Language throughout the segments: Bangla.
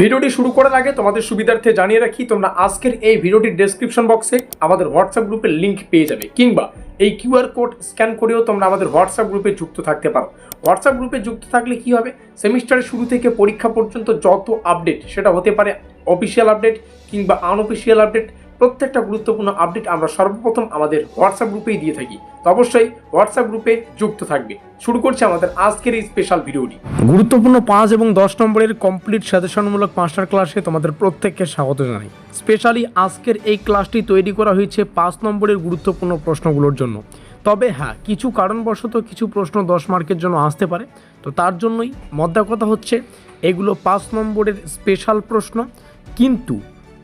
ভিডিওটি শুরু করার আগে তোমাদের সুবিধার্থে জানিয়ে রাখি, তোমরা আজকের এই ভিডিওটির ডেসক্রিপশন বক্সে আমাদের হোয়াটসঅ্যাপ গ্রুপের লিঙ্ক পেয়ে যাবে, কিংবা এই কিউআর কোড স্ক্যান করেও তোমরা আমাদের হোয়াটসঅ্যাপ গ্রুপে যুক্ত থাকতে পারো। হোয়াটসঅ্যাপ গ্রুপে যুক্ত থাকলে কি হবে, সেমিস্টারের শুরু থেকে পরীক্ষা পর্যন্ত যত আপডেট, সেটা হতে পারে অফিসিয়াল আপডেট কিংবা আনঅফিসিয়াল আপডেট, প্রত্যেকটা গুরুত্বপূর্ণ আপডেট আমরা সর্বপ্রথম আমাদের হোয়াটসঅ্যাপ গ্রুপেই দিয়ে থাকি। তো অবশ্যই হোয়াটসঅ্যাপ গ্রুপে যুক্ত থাকবে। শুরু করছি আমাদের আজকের এই স্পেশাল ভিডিওটি। গুরুত্বপূর্ণ 5 এবং 10 নম্বরের কমপ্লিট সাজেশনমূলক মাস্টার ক্লাসে তোমাদের প্রত্যেককে স্বাগত জানাই। স্পেশালি আজকের এই ক্লাসটি তৈরি করা হয়েছে 5 নম্বরের গুরুত্বপূর্ণ প্রশ্নগুলোর জন্য। তবে হ্যাঁ, কিছু কারণবশত কিছু প্রশ্ন 10 মার্কের জন্য আসতে পারে, তো তার জন্যই মদ্দা কথা হচ্ছে এগুলো 5 নম্বরের স্পেশাল প্রশ্ন, কিন্তু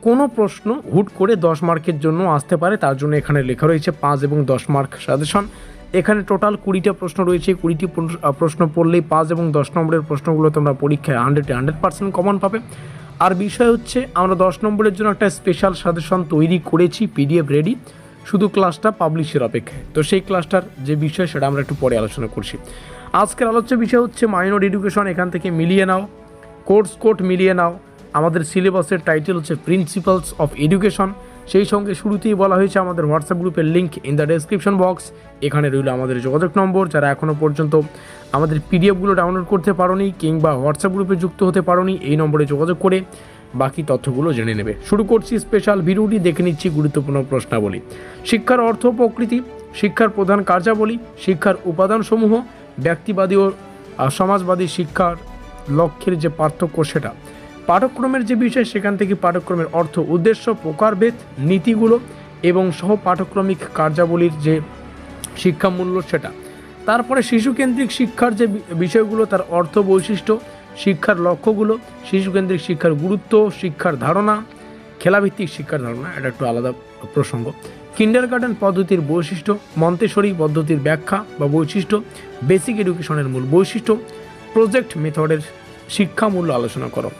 কোনো প্রশ্ন হুট করে 10 মার্কের জন্য আসতে পারে, তার জন্য এখানে লেখা রয়েছে 5 এবং 10 মার্ক সাজেশন। এখানে টোটাল 20টা প্রশ্ন রয়েছে। 20টি প্রশ্ন পড়লেই 5 এবং 10 নম্বরের প্রশ্নগুলো তোমরা পরীক্ষায় 100% কমন পাবে। আর বিষয় হচ্ছে আমরা 10 নম্বরের জন্য একটা স্পেশাল সাজেশন তৈরি করেছি, পিডিএফ রেডি, শুধু ক্লাসটা পাবলিশের অপেক্ষায়। তো সেই ক্লাসটার যে বিষয় সেটা আমরা একটু পরে আলোচনা করছি। আজকের আলোচ্য বিষয় হচ্ছে মাইনর এডুকেশন। এখান থেকে মিলিয়ে নাও, কোর্স কোড মিলিয়ে নাও। আমাদের সিলেবাসের টাইটেল হচ্ছে প্রিন্সিপালস অফ এডুকেশন। সেই সঙ্গে শুরুতেই বলা হয়েছে আমাদের হোয়াটসঅ্যাপ গ্রুপের link in the description box. এখানে রইল আমাদের যোগাযোগ নম্বর। যারা এখনও পর্যন্ত আমাদের পিডিএফগুলো ডাউনলোড করতে পারোনি কিংবা হোয়াটসঅ্যাপ গ্রুপে যুক্ত হতে পারোনি, এই নম্বরে যোগাযোগ করে বাকি তথ্যগুলো জেনে নেবে। শুরু করছি স্পেশাল ভিডিওটি, দেখে নিচ্ছি গুরুত্বপূর্ণ প্রশ্নাবলী। শিক্ষার অর্থ প্রকৃতি, শিক্ষার প্রধান কার্যাবলী, শিক্ষার উপাদানসমূহ, ব্যক্তিবাদী ও সমাজবাদী শিক্ষার লক্ষ্যের যে পার্থক্য সেটা, পাঠ্যক্রমের যে বিষয় সেখান থেকে পাঠ্যক্রমের অর্থ, উদ্দেশ্য, প্রকারভেদ, নীতিগুলো এবং সহ পাঠ্যক্রমিক কার্যাবলীর যে শিক্ষামূল্য সেটা। তারপরে শিশুকেন্দ্রিক শিক্ষার যে বিষয়গুলো, তার অর্থ, বৈশিষ্ট্য, শিক্ষার লক্ষ্যগুলো, শিশুকেন্দ্রিক শিক্ষার গুরুত্ব, শিক্ষার ধারণা, খেলাভিত্তিক শিক্ষার ধারণা, এটা একটু আলাদা প্রসঙ্গ, কিন্ডারগার্টেন পদ্ধতির বৈশিষ্ট্য, মন্তেসরি পদ্ধতির ব্যাখ্যা বা বৈশিষ্ট্য, বেসিক এডুকেশনের মূল বৈশিষ্ট্য, প্রজেক্ট মেথডের শিক্ষামূল্য আলোচনা করো।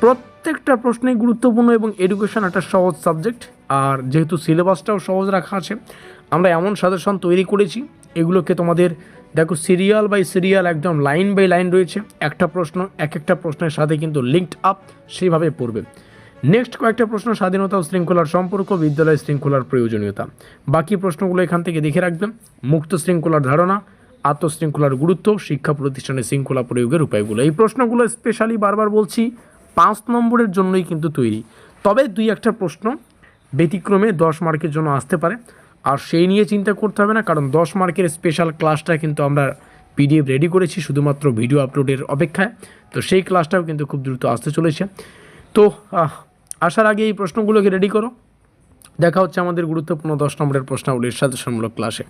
প্রত্যেকটা প্রশ্নই গুরুত্বপূর্ণ এবং এডুকেশন একটা সহজ সাবজেক্ট। আর যেহেতু সিলেবাসটাও সহজ রাখা আছে, আমরা এমন সাজেশন তৈরি করেছি, এগুলোকে তোমাদের দেখো সিরিয়াল বাই সিরিয়াল, একদম লাইন বাই লাইন রয়েছে। একটা প্রশ্ন একটা প্রশ্নের সাথে কিন্তু লিঙ্কড আপ, সেভাবে পড়বে। নেক্সট কয়েকটা প্রশ্ন, স্বাধীনতা ও শৃঙ্খলার সম্পর্ক, বিদ্যালয় শৃঙ্খলার প্রয়োজনীয়তা। বাকি প্রশ্নগুলো এখান থেকে দেখে রাখবেন। মুক্ত শৃঙ্খলার ধারণা, আত্মশৃঙ্খলার গুরুত্ব, শিক্ষা প্রতিষ্ঠানে শৃঙ্খলা প্রয়োগের উপায়গুলো। এই প্রশ্নগুলো স্পেশালি বারবার বলছি 5 নম্বরের জন্যই কিন্তু তৈরি। তবে 2-1টা প্রশ্ন ব্যতিক্রমে 10 মার্কের জন্য আসতে পারে, আর সেই নিয়ে চিন্তা করতে হবে না, কারণ 10 মার্কের স্পেশাল ক্লাসটা কিন্তু আমরা পিডিএফ রেডি করেছি শুধুমাত্র ভিডিও আপলোডের অপেক্ষায়। তো সেই ক্লাসটাও কিন্তু খুব দ্রুত আসতে চলেছে। তো আসার আগে এই প্রশ্নগুলোকে রেডি করো। দেখা হচ্ছে আমাদের গুরুত্বপূর্ণ 10 নম্বরের প্রশ্নাবলীর সাজেশনমূলক ক্লাসে।